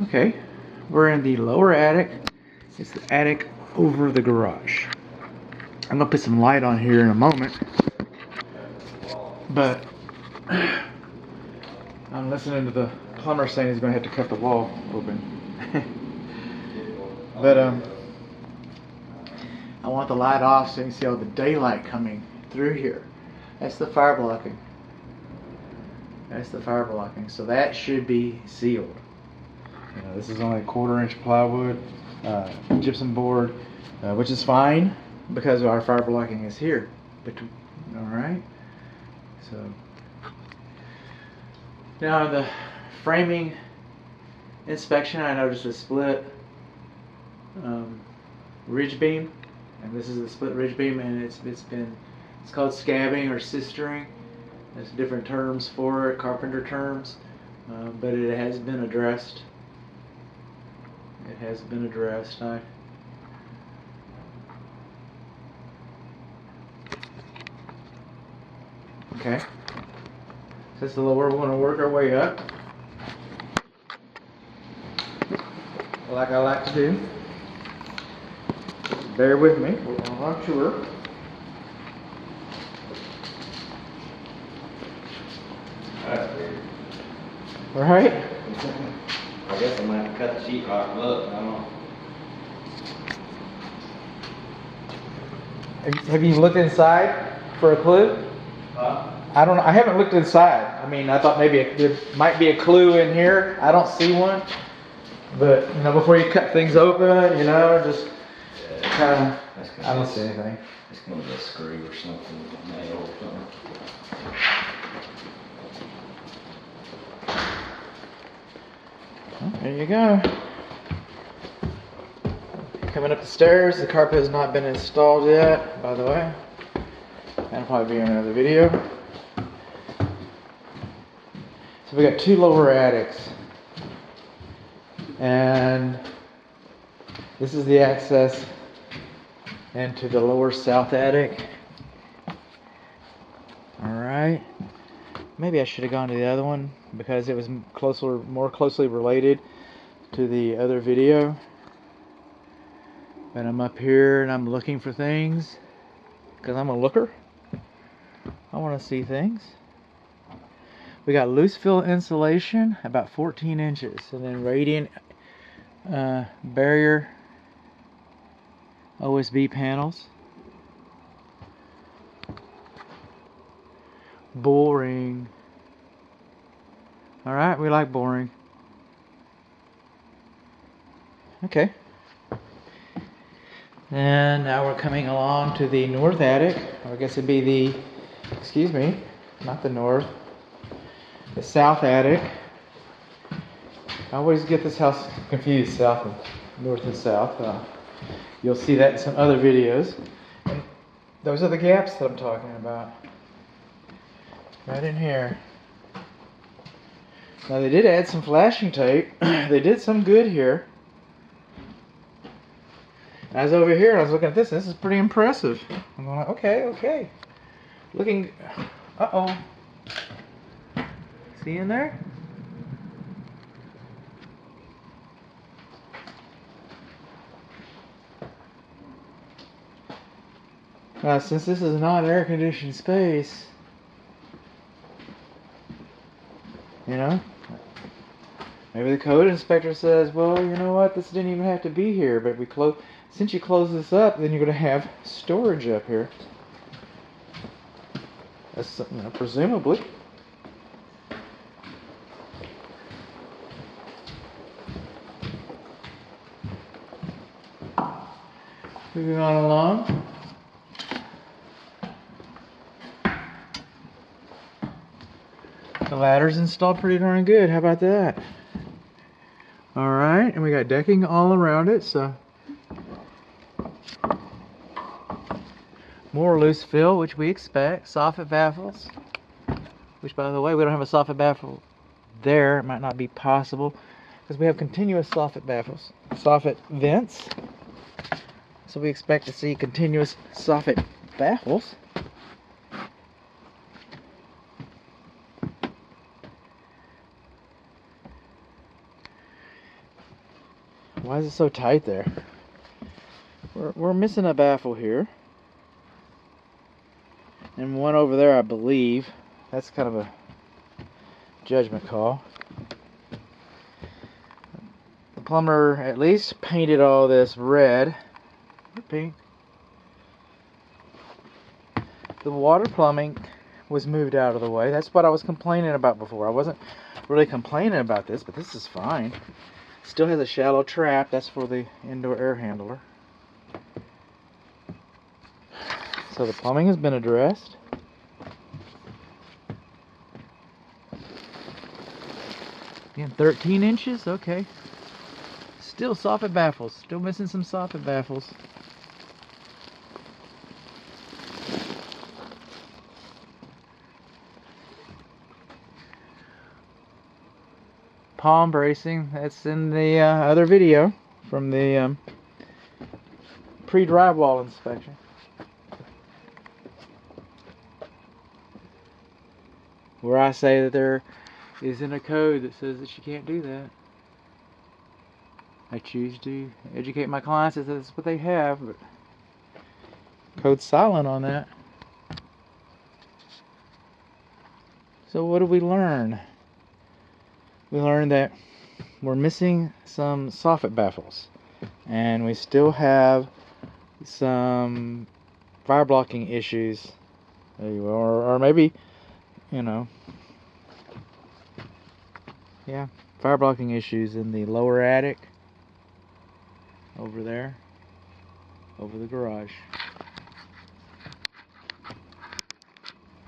Okay, we're in the lower attic. It's the attic over the garage. I'm gonna put some light on here in a moment, but I'm listening to the plumber saying he's gonna have to cut the wall open. But I want the light off so you can see all the daylight coming through here. That's the fire blocking. That's the fire blocking. So that should be sealed. This is only a 1/4 inch plywood, gypsum board, which is fine because our fire blocking is here. All right. So now the framing inspection, I noticed a split ridge beam, and this is the split ridge beam, and it's called scabbing or sistering. There's different terms for it, carpenter terms, but it has been addressed. It has been addressed. Okay. So that's the lower. We're going to work our way up, like I like to do. Bear with me. We're on a tour. All right. I guess I'm gonna have to cut the sheetrock. Look, I don't know. Have you looked inside for a clue? Huh? I don't know. I haven't looked inside. I mean, I thought maybe there might be a clue in here. I don't see one. But before you cut things open, just kind of. I don't see anything. It's gonna be a screw or something, a nail or something. Well, there you go. Coming up the stairs. The carpet has not been installed yet, by the way. That'll probably be in another video. So we got 2 lower attics. And this is the access into the lower south attic. Alright. Maybe I should have gone to the other one because it was more closely related to the other video. But I'm up here and I'm looking for things because I'm a looker. I want to see things. We got loose fill insulation, about 14 inches, and then radiant barrier OSB panels. Boring. All right, we like boring. Okay. And now we're coming along to the north attic. Or I guess it'd be the, excuse me, not the north, the south attic. I always get this house confused, south and north and south. You'll see that in some other videos. And those are the gaps that I'm talking about. Right in here. Now they did add some flashing tape. They did some good here. I was over here and I was looking at this. This is pretty impressive. I'm going, okay. Looking, uh-oh. See in there? Now, since this is not an air-conditioned space, maybe the code inspector says, well, you know what, this didn't even have to be here, but since you close this up, then you're going to have storage up here. That's, presumably. Moving on along. The ladder's installed pretty darn good. How about that? Alright, and we got decking all around it, so more loose fill, which we expect. Soffit baffles, which, by the way, we don't have a soffit baffle there. It might not be possible because we have continuous soffit baffles, soffit vents. So we expect to see continuous soffit baffles. Why is it so tight there? We're missing a baffle here. And one over there, I believe. That's kind of a judgment call. The plumber at least painted all this red. Pink. The water plumbing was moved out of the way. That's what I was complaining about before. I wasn't really complaining about this, but this is fine. Still has a shallow trap. That's for the indoor air handler. So the plumbing has been addressed. Again, 13 inches, okay. Still soffit baffles. Still missing some soffit baffles. Palm bracing, that's in the other video from the pre-drywall inspection. Where I say that there isn't a code that says that you can't do that. I choose to educate my clients that that's what they have, but code's silent on that. So what did we learn? We learned that we're missing some soffit baffles, and we still have some fire blocking issues, or maybe, you know, yeah, fire blocking issues in the lower attic over there, over the garage.